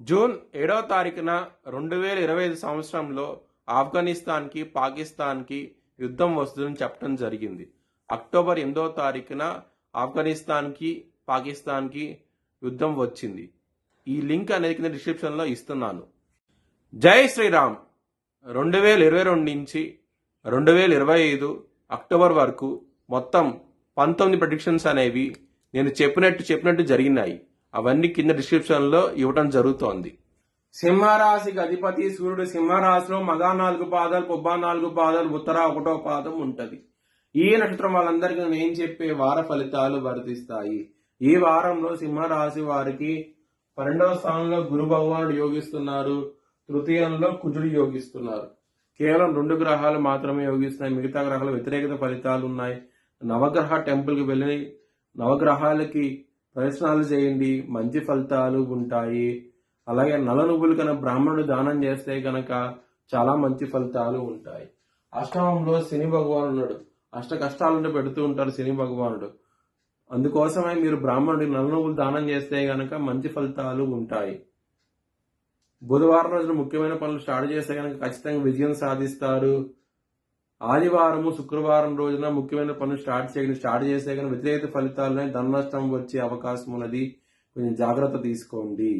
June 7వ తారీఖున 2025 సంవత్సరంలో ఆఫ్ఘనిస్తాన్కి పాకిస్తాన్కి యుద్ధం వస్తుందని చెప్పడం జరిగింది. అక్టోబర్ 8వ తారీఖున ఆఫ్ఘనిస్తాన్కి పాకిస్తాన్కి యుద్ధం వచ్చింది. ఈ లింక్ అనేది కింద డిస్క్రిప్షన్లో ఇస్తున్నాను. జై శ్రీరామ్. 2022 నుంచి 2025 అక్టోబర్ వరకు మొత్తం 19 ప్రెడిక్షన్స్ అనేవి నేను చెప్పినట్టు జరిగినాయి. అవన్నీ కింద డిస్క్రిప్షన్లో ఇవ్వడం జరుగుతోంది. సింహరాశికి అధిపతి సూర్యుడు సింహరాశిలో మగ 4 పాదాలు, పొబ్బ 4 పాదాలు, ఉత్తర 1వ పాదం ఉంటది. ఈ నక్షత్రం వాళ్ళందరికీ నేను చెప్పే వార ఫలితాలు వర్తిస్తాయి. ఈ వారంలో సింహరాశి వారికి 12వ స్థానంలో గురు భగవానుడు యోగిస్తున్నారు, తృతీయంలో కుజుడు యోగిస్తున్నారు. కేవలం 2 గ్రహాలు మాత్రమే యోగిస్తున్నాయి. మిగతా గ్రహాలు వ్యతిరేకత ఫలితాలు ఉన్నాయి. నవగ్రహ టెంపుల్కి వెళ్ళి నవగ్రహాలకి ప్రదర్శనలు చేయండి, మంచి ఫలితాలు ఉంటాయి. అలాగే నల్ల నువ్వులు కనుక బ్రాహ్మణుడు దానం చేస్తే కనుక చాలా మంచి ఫలితాలు ఉంటాయి. అష్టమంలో శని భగవానుడు ఉన్నాడు. అష్ట కష్టాలను పెడుతూ ఉంటారు శని భగవానుడు. అందుకోసమే మీరు బ్రాహ్మణుడికి నల్ల నువ్వులు దానం చేస్తే కనుక మంచి ఫలితాలు ఉంటాయి. బుధవారం రోజున ముఖ్యమైన పనులు స్టార్ట్ చేస్తే కనుక ఖచ్చితంగా విజయం సాధిస్తారు. ఆదివారము శుక్రవారం రోజున ముఖ్యమైన పనులు స్టార్ట్ చేస్తే కానీ వ్యతిరేక ఫలితాలనే ధన నష్టం వచ్చే అవకాశం ఉన్నది. కొంచెం జాగ్రత్త తీసుకోండి.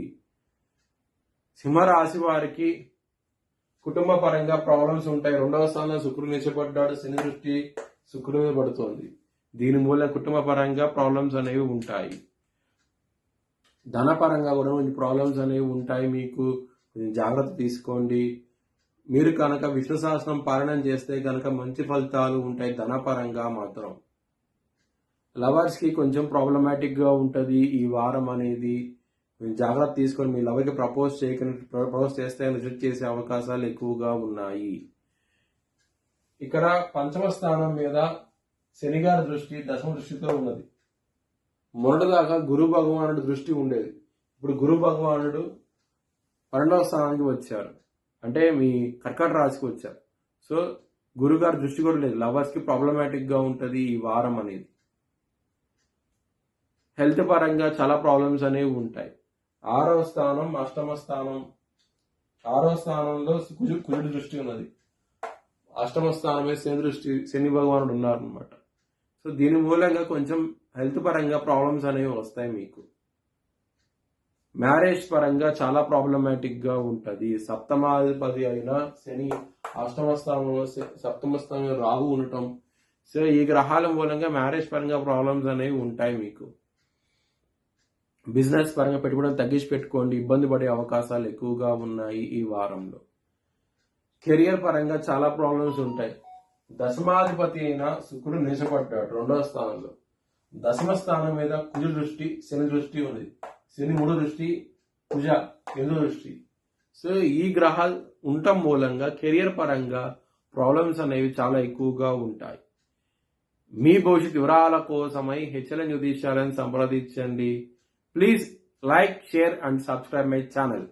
సింహరాశి వారికి కుటుంబ పరంగా ప్రాబ్లమ్స్ ఉంటాయి. 2వ స్థానంలో శుక్రుడు నిలిచబడ్డాడు. శని దృష్టి శుక్రుడు మీద పడుతోంది. దీని మూలంగా కుటుంబ పరంగా ప్రాబ్లమ్స్ అనేవి ఉంటాయి. ధన పరంగా కూడా కొంచెం ప్రాబ్లమ్స్ అనేవి ఉంటాయి. మీకు కొంచెం జాగ్రత్త తీసుకోండి. మీరు కనుక విష్ణు సహస్రం పారాయణం చేస్తే కనుక మంచి ఫలితాలు ఉంటాయి. ధనపరంగా మాత్రం లవర్స్ కి కొంచెం ప్రాబ్లమాటిక్ గా ఉంటది ఈ వారం అనేది. జాగ్రత్త తీసుకొని మీ లవర్కి ప్రపోజ్ చేస్తే రిజెక్ట్ చేసే అవకాశాలు ఎక్కువగా ఉన్నాయి. ఇక్కడ 5వ స్థానం మీద శనిగారి దృష్టి 10వ దృష్టితో ఉన్నది. మొదటిదాకా గురు భగవానుడు దృష్టి ఉండేది. ఇప్పుడు గురు భగవానుడు 12వ స్థానానికి వచ్చారు, అంటే మీ కర్కాటక రాశికి వచ్చారు. సో గురుగారి దృష్టి కూడా లేదు. లవర్స్ కి ప్రాబ్లమాటిక్ గా ఉంటది ఈ వారం అనేది. హెల్త్ పరంగా చాలా ప్రాబ్లమ్స్ అనేవి ఉంటాయి. 6వ స్థానం, అష్టమ స్థానం. 6వ స్థానంలో కుజుడి దృష్టి ఉన్నది. అష్టమ స్థానమే శని భగవానుడు ఉన్నారు అనమాట. సో దీని మూలంగా కొంచెం హెల్త్ పరంగా ప్రాబ్లమ్స్ అనేవి వస్తాయి మీకు. మ్యారేజ్ పరంగా చాలా ప్రాబ్లమాటిక్ గా ఉంటది. సప్తమాధిపతి అయిన శని అష్టమ స్థానంలో, సప్తమ స్థానంలో రాహు ఉండటం. సో ఈ గ్రహాల మూలంగా మ్యారేజ్ పరంగా ప్రాబ్లమ్స్ అనేవి ఉంటాయి మీకు. బిజినెస్ పరంగా పెట్టుబడి తగ్గించి పెట్టుకోండి, ఇబ్బంది పడే అవకాశాలు ఎక్కువగా ఉన్నాయి ఈ వారంలో. కెరియర్ పరంగా చాలా ప్రాబ్లమ్స్ ఉంటాయి. దశమాధిపతి అయిన శుక్రుడు నిలిచబడ్డాడు 2వ స్థానంలో. 10వ స్థానం మీద కుజు దృష్టి, శని దృష్టి ఉంది. శని 3 దృష్టి, కుజ 8 దృష్టి. సో ఈ గ్రహాలు ఉండటం మూలంగా కెరియర్ పరంగా ప్రాబ్లమ్స్ అనేవి చాలా ఎక్కువగా ఉంటాయి. మీ భవిష్యత్ వివరాల కోసమై HLN జ్యోతిష్యాలను సంప్రదించండి. Please like, share and subscribe my channel.